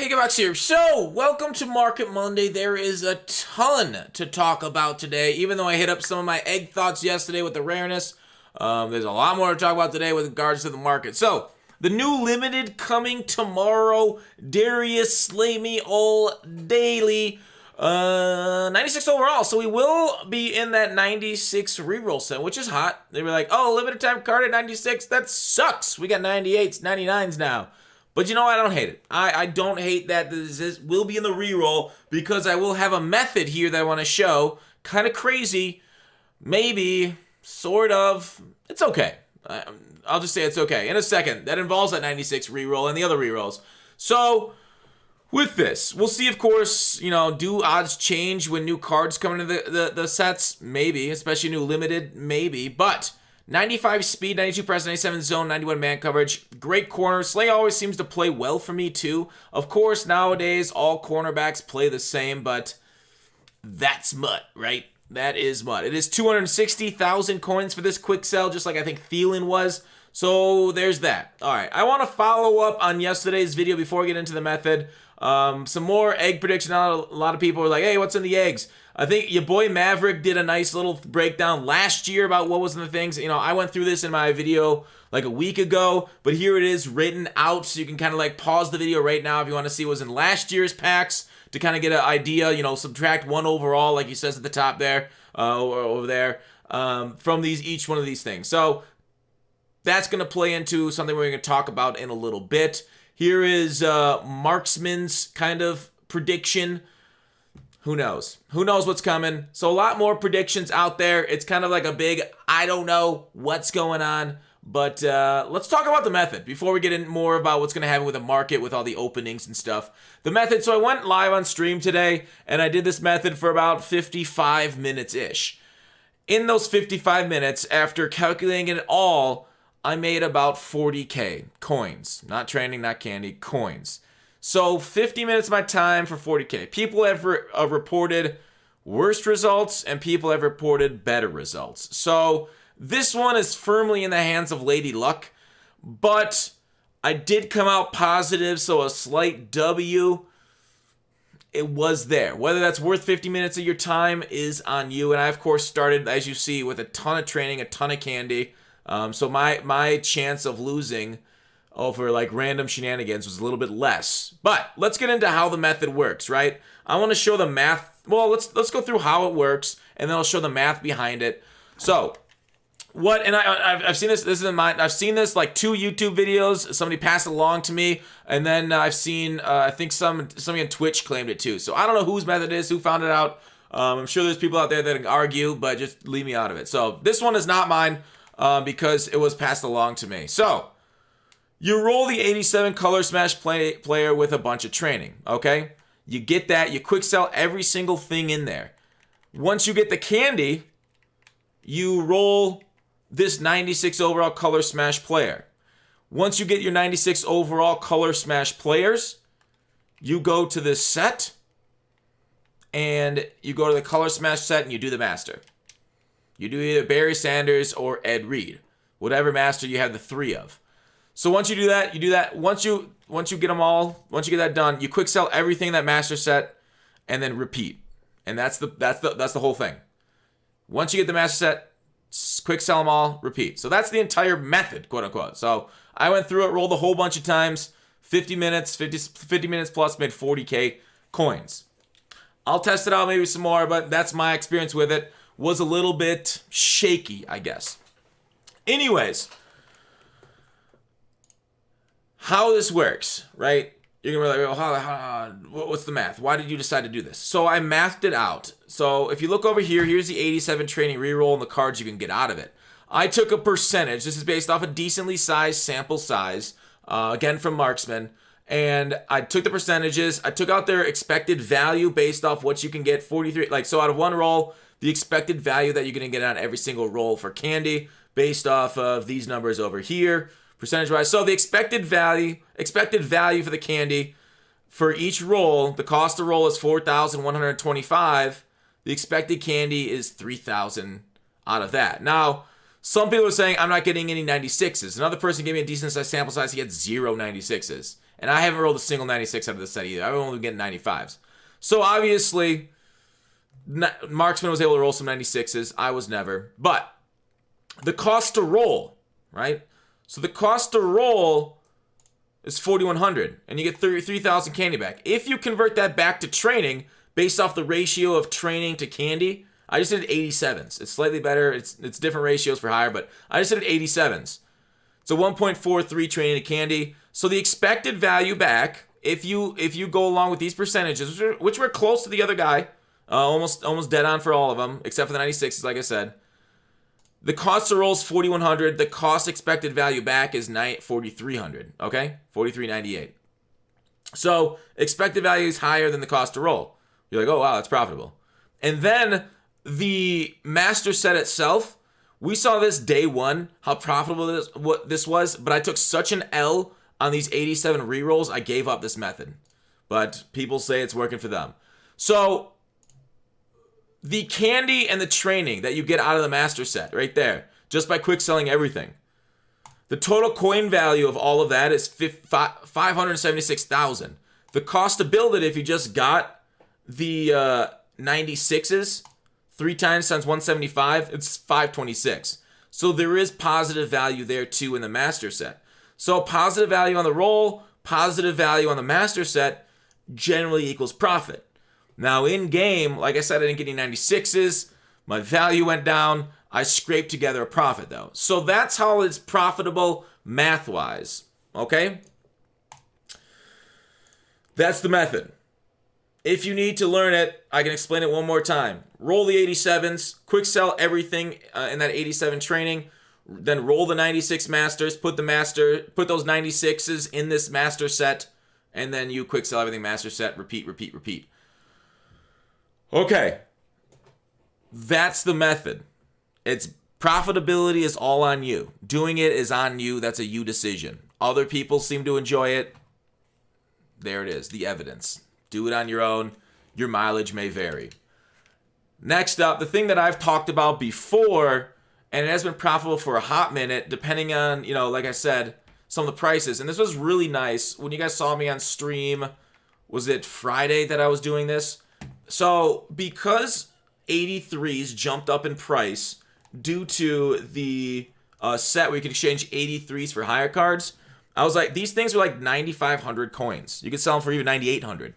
Hey, Gabox here. So, welcome to Market Monday. There is a ton to talk about today. Even though I hit up some of my egg thoughts yesterday with the rareness, there's a lot more to talk about today with regards to the market. So, the new limited coming tomorrow. Darius Slay Me All Daily. 96 overall. So, we will be in that 96 reroll set, which is hot. They were like, oh, limited time card at 96. That sucks. We got 98s, 99s now. But you know what? I don't hate it. I don't hate that this will be in the reroll because I will have a method here that I want to show. Kind of crazy. Maybe. Sort of. It's okay. I'll just say it's okay. In a second. That involves that 96 reroll and the other rerolls. So, with this, we'll see, of course, do odds change when new cards come into the sets? Maybe. Especially new limited? Maybe. But 95 speed, 92 press, 97 zone, 91 man coverage. Great corner. Slay always seems to play well for me too. Of course, nowadays, all cornerbacks play the same, but that's mud, right? That is mud. It is 260,000 coins for this quick sell, just like I think Thielen was. So there's that. All right, I want to follow up on yesterday's video before we get into the method. Some more egg prediction. A lot of people were like, hey, what's in the eggs? I think your boy Maverick did a nice little breakdown last year about what was in the things. I went through this in my video like a week ago, but here it is written out, so you can kind of like pause the video right now if you want to see what was in last year's packs to kind of get an idea, subtract one overall, like he says at the top there, over there, from each one of these things. So that's going to play into something we're going to talk about in a little bit. Here is Marksman's kind of prediction. Who knows? Who knows what's coming? So a lot more predictions out there. It's kind of like a big, I don't know what's going on. But let's talk about the method before we get in more about what's going to happen with the market with all the openings and stuff. The method, so I went live on stream today, and I did this method for about 55 minutes-ish. In those 55 minutes, after calculating it all, I made about 40K coins. Not training, not candy, coins. So 50 minutes of my time for 40K. People have reported worse results, and people have reported better results. So this one is firmly in the hands of Lady Luck, but I did come out positive, so a slight W. It was there. Whether that's worth 50 minutes of your time is on you. And I, of course, started, as you see, with a ton of training, a ton of candy. So my chance of losing over like random shenanigans was a little bit less. But let's get into how the method works, right? I want to show the math. Well, let's go through how it works, and then I'll show the math behind it. So and I've seen this. I've seen this like 2 YouTube videos. Somebody passed it along to me, and then I've seen I think somebody on Twitch claimed it too. So I don't know whose method it is, who found it out. I'm sure there's people out there that can argue, but just leave me out of it. So this one is not mine because it was passed along to me. So you roll the 87 color smash player with a bunch of training. Okay, you get that. You quick sell every single thing in there. Once you get the candy, you roll this 96 overall color smash player. Once you get your 96 overall color smash players, you go to this set and you go to the color smash set and you do the master. You do either Barry Sanders or Ed Reed, whatever master you have the 3 of. So once you do that, once you get them all, once you get that done, you quick sell everything in that master set and then repeat. And that's the whole thing. Once you get the master set, quick sell them all, repeat. So that's the entire method, quote unquote. So I went through it, rolled a whole bunch of times, 50 minutes plus, made 40K coins. I'll test it out maybe some more, but that's my experience with it. Was a little bit shaky, I guess. Anyways, how this works, right? You're going to be like, well, what's the math? Why did you decide to do this? So I mathed it out. So if you look over here, here's the 87 training reroll and the cards you can get out of it. I took a percentage. This is based off a decently sized sample size, again from Marksman. And I took the percentages. I took out their expected value based off what you can get, 43. So out of one roll, the expected value that you're going to get on every single roll for candy based off of these numbers over here. Percentage-wise. So the expected value for the candy for each roll, the cost to roll is 4,125. The expected candy is 3,000 out of that. Now, some people are saying I'm not getting any 96s. Another person gave me a decent size sample size. He had 0 96s. And I haven't rolled a single 96 out of this set either. I've only been getting 95s. So obviously, Marksman was able to roll some 96s. I was never. But the cost to roll, right? So the cost to roll is 4,100, and you get 33,000 candy back. If you convert that back to training, based off the ratio of training to candy, I just did 87s. It's slightly better. It's different ratios for higher, but I just did 87s. So 1.43 training to candy. So the expected value back, if you go along with these percentages, which were close to the other guy, almost dead on for all of them, except for the 96s, like I said. The cost to roll is 4,100. The cost expected value back is 4,300. Okay, 4,398. So expected value is higher than the cost to roll. You're like, oh wow, that's profitable. And then the master set itself, we saw this day one how profitable this was, but I took such an L on these 87 rerolls, I gave up this method. But people say it's working for them. So the candy and the training that you get out of the master set right there, just by quick selling everything. The total coin value of all of that is 576,000. The cost to build it, if you just got the 96s, 3 times times 175, it's 526. So there is positive value there too in the master set. So positive value on the roll, positive value on the master set generally equals profit. Now in game, like I said, I didn't get any 96s. My value went down. I scraped together a profit though. So that's how it's profitable math-wise. Okay? That's the method. If you need to learn it, I can explain it one more time. Roll the 87s, quick sell everything in that 87 training, then roll the 96 masters, put those 96s in this master set, and then you quick sell everything master set, repeat, repeat, repeat. Okay, that's the method. It's profitability is all on you. Doing it is on you. That's a you decision. Other people seem to enjoy it. There it is, the evidence. Do it on your own. Your mileage may vary. Next up, the thing that I've talked about before, and it has been profitable for a hot minute, depending on, like I said, some of the prices. And this was really nice. When you guys saw me on stream, was it Friday that I was doing this? So because 83s jumped up in price due to the set where you could exchange 83s for higher cards, I was like, these things are like 9,500 coins. You could sell them for even 9,800.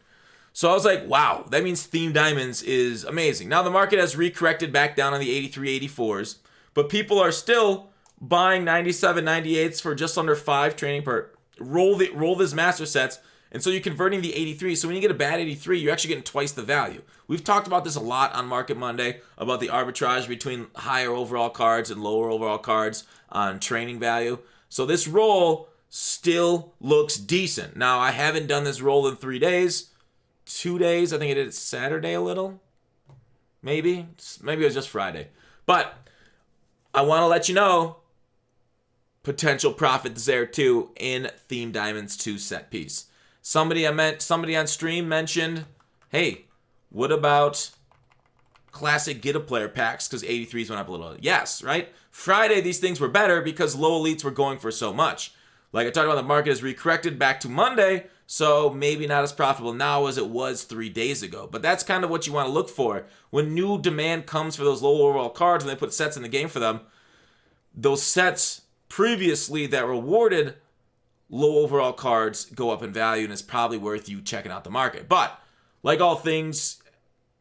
So I was like, wow, that means Theme Diamonds is amazing. Now the market has recorrected back down on the 83, 84s, but people are still buying 97, 98s for just under 5 training per. Roll this master sets. And so you're converting the 83. So when you get a bad 83, you're actually getting twice the value. We've talked about this a lot on Market Monday, about the arbitrage between higher overall cards and lower overall cards on training value. So this roll still looks decent. Now, I haven't done this roll in 3 days. 2 days. I think I did it Saturday a little. Maybe it was just Friday. But I want to let you know, potential profits there too in Theme Diamonds 2 set piece. Somebody on stream mentioned, hey, what about classic get a player packs because 83s went up a little? Yes, right? Friday, these things were better because low elites were going for so much. Like I talked about, the market has recorrected back to Monday, so maybe not as profitable now as it was 3 days ago. But that's kind of what you want to look for. When new demand comes for those low overall cards, when they put sets in the game for them, those sets previously that rewarded low overall cards go up in value, and it's probably worth you checking out the market. But like all things,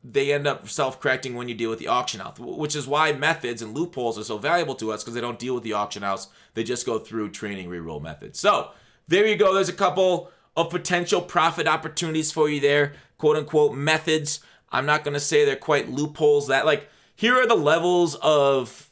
they end up self-correcting when you deal with the auction house, which is why methods and loopholes are so valuable to us, because they don't deal with the auction house. They just go through training reroll methods. So there you go. There's a couple of potential profit opportunities for you there, quote unquote methods. I'm not going to say they're quite loopholes. That, like, here are the levels of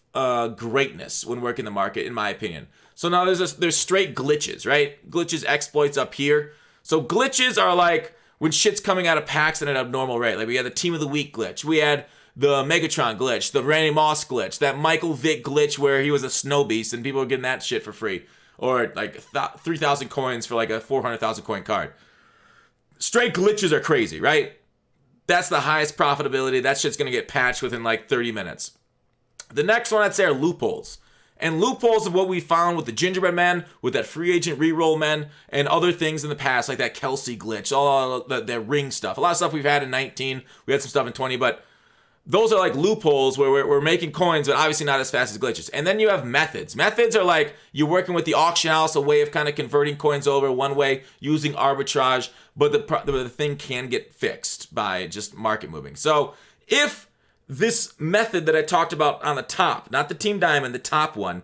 greatness when working the market, in my opinion. So now there's straight glitches, right? Glitches, exploits up here. So glitches are like when shit's coming out of packs at an abnormal rate. Like we had the Team of the Week glitch. We had the Megatron glitch, the Randy Moss glitch, that Michael Vick glitch where he was a snow beast and people were getting that shit for free. Or like 3,000 coins for like a 400,000 coin card. Straight glitches are crazy, right? That's the highest profitability. That shit's going to get patched within like 30 minutes. The next one I'd say are loopholes. And loopholes of what we found with the gingerbread men, with that free agent reroll men, and other things in the past, like that Kelsey glitch, all the ring stuff. A lot of stuff we've had in 19. We had some stuff in 20, but those are like loopholes where we're making coins, but obviously not as fast as glitches. And then you have methods. Methods are like you're working with the auction house, a way of kind of converting coins over one way using arbitrage, but the thing can get fixed by just market moving. So if this method that I talked about on the top, not the Team Diamond, the top one,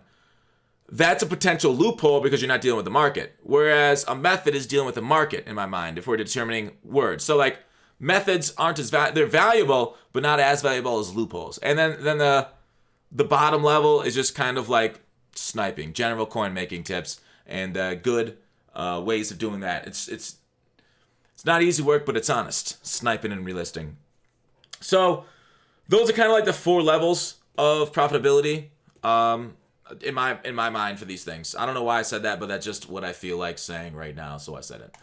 that's a potential loophole because you're not dealing with the market. Whereas a method is dealing with the market in my mind if we're determining words. So like methods aren't as they're valuable, but not as valuable as loopholes. And then the bottom level is just kind of like sniping, general coin making tips, and good ways of doing that. It's not easy work, but it's honest. Sniping and relisting. So those are kind of like the 4 levels of profitability in my mind for these things. I don't know why I said that, but that's just what I feel like saying right now, so I said it.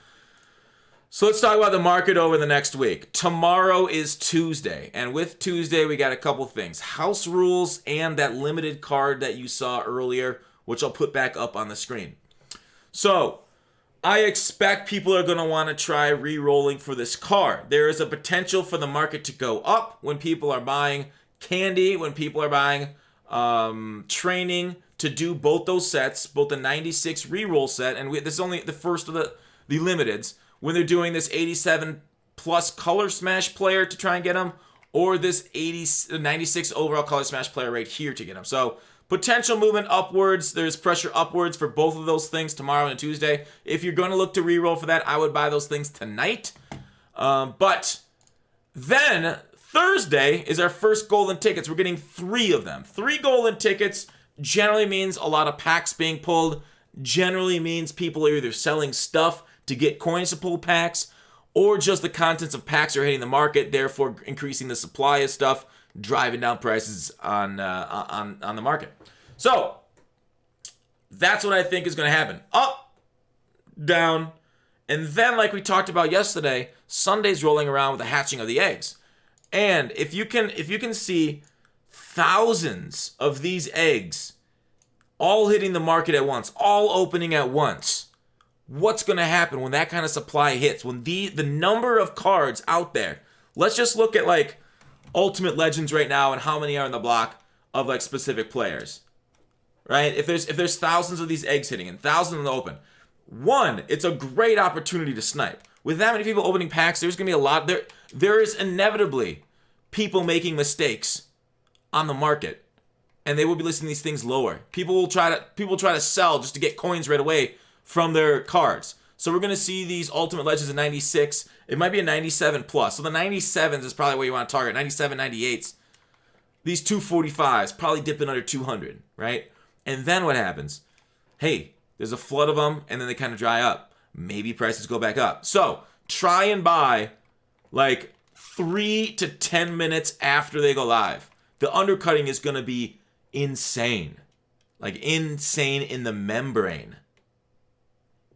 So let's talk about the market over the next week. Tomorrow is Tuesday, and with Tuesday we got a couple things. House rules and that limited card that you saw earlier, which I'll put back up on the screen. So I expect people are going to want to try re-rolling for this card. There is a potential for the market to go up when people are buying candy, when people are buying training to do both those sets, both the 96 re-roll set, and this is only the first of the limiteds, when they're doing this 87 plus color smash player to try and get them, or this 96 overall color smash player right here to get them. So potential movement upwards. There's pressure upwards for both of those things tomorrow and Tuesday. If you're going to look to re-roll for that, I would buy those things tonight. But then Thursday is our first golden tickets. We're getting 3 of them. 3 golden tickets generally means a lot of packs being pulled. Generally means people are either selling stuff to get coins to pull packs, or just the contents of packs are hitting the market, therefore increasing the supply of stuff, driving down prices on the market. So that's what I think is going to happen. Up, down, and then like we talked about yesterday, Sunday's rolling around with the hatching of the eggs. And if you can see thousands of these eggs all hitting the market at once, all opening at once, what's going to happen when that kind of supply hits? When the number of cards out there, let's just look at like Ultimate Legends right now and how many are in the block of like specific players, right? If there's thousands of these eggs hitting and thousands in the open, one, it's a great opportunity to snipe. With that many people opening packs, there's gonna be a lot there. There is inevitably people making mistakes on the market, and they will be listing these things lower. People try to sell just to get coins right away from their cards. So we're going to see these Ultimate Legends in 96. It might be a 97 plus. So the 97s is probably what you want to target. 97, 98s. These 245s probably dipping under 200, right? And then what happens? Hey, there's a flood of them, and then they kind of dry up. Maybe prices go back up. So try and buy like 3 to 10 minutes after they go live. The undercutting is going to be insane. Like insane in the membrane.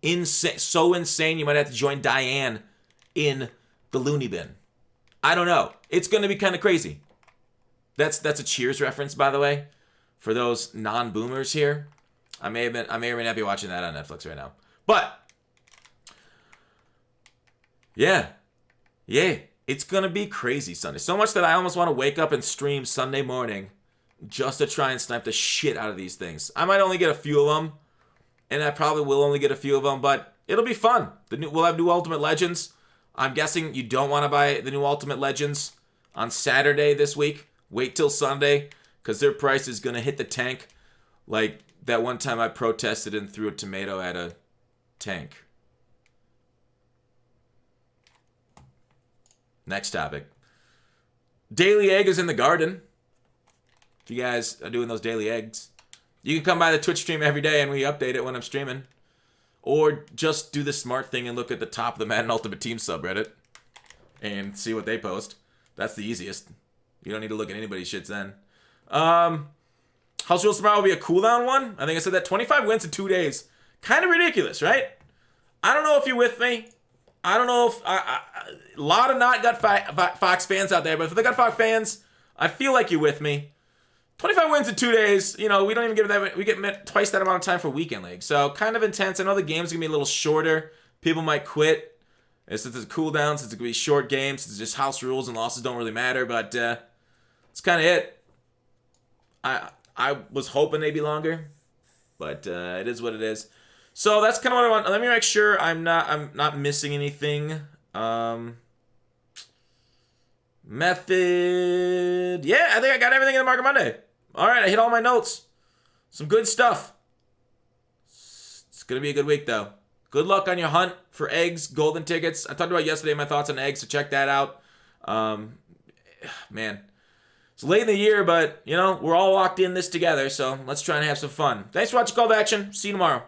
Insane, so insane you might have to join Diane in the loony bin. I don't know. It's going to be kind of crazy. That's a Cheers reference, by the way, for those non-boomers here. I may or may not be watching that on Netflix right now. But yeah, it's going to be crazy Sunday. So much that I almost want to wake up and stream Sunday morning just to try and snipe the shit out of these things. I might only get a few of them. And I probably will only get a few of them, but it'll be fun. We'll have new Ultimate Legends. I'm guessing you don't want to buy the new Ultimate Legends on Saturday this week. Wait till Sunday, because their price is going to hit the tank. Like that one time I protested and threw a tomato at a tank. Next topic. Daily egg is in the garden. If you guys are doing those daily eggs. You can come by the Twitch stream every day and we update it when I'm streaming. Or just do the smart thing and look at the top of the Madden Ultimate Team subreddit and see what they post. That's the easiest. You don't need to look at anybody's shits then. House Rules tomorrow will be a cooldown one. I think I said that. 25 wins in 2 days. Kind of ridiculous, right? I don't know if you're with me. I don't know if... a lot of not Gut Fox fans out there, but for the Gut Fox fans, I feel like you're with me. 25 wins in 2 days. You know, we don't even get that. We get twice that amount of time for weekend league. So kind of intense. I know the game's gonna be a little shorter. People might quit. Since it's a cooldown, since it's gonna be short games, since it's just house rules and losses don't really matter. But it's kind of it. I was hoping they'd be longer, but it is what it is. So that's kind of what I want. Let me make sure I'm not missing anything. Method. Yeah, I think I got everything in the Market Monday. All right, I hit all my notes. Some good stuff. It's going to be a good week, though. Good luck on your hunt for eggs, golden tickets. I talked about yesterday my thoughts on eggs, so check that out. Man, it's late in the year, but, you know, we're all locked in this together, so let's try and have some fun. Thanks for watching Call to Action. See you tomorrow.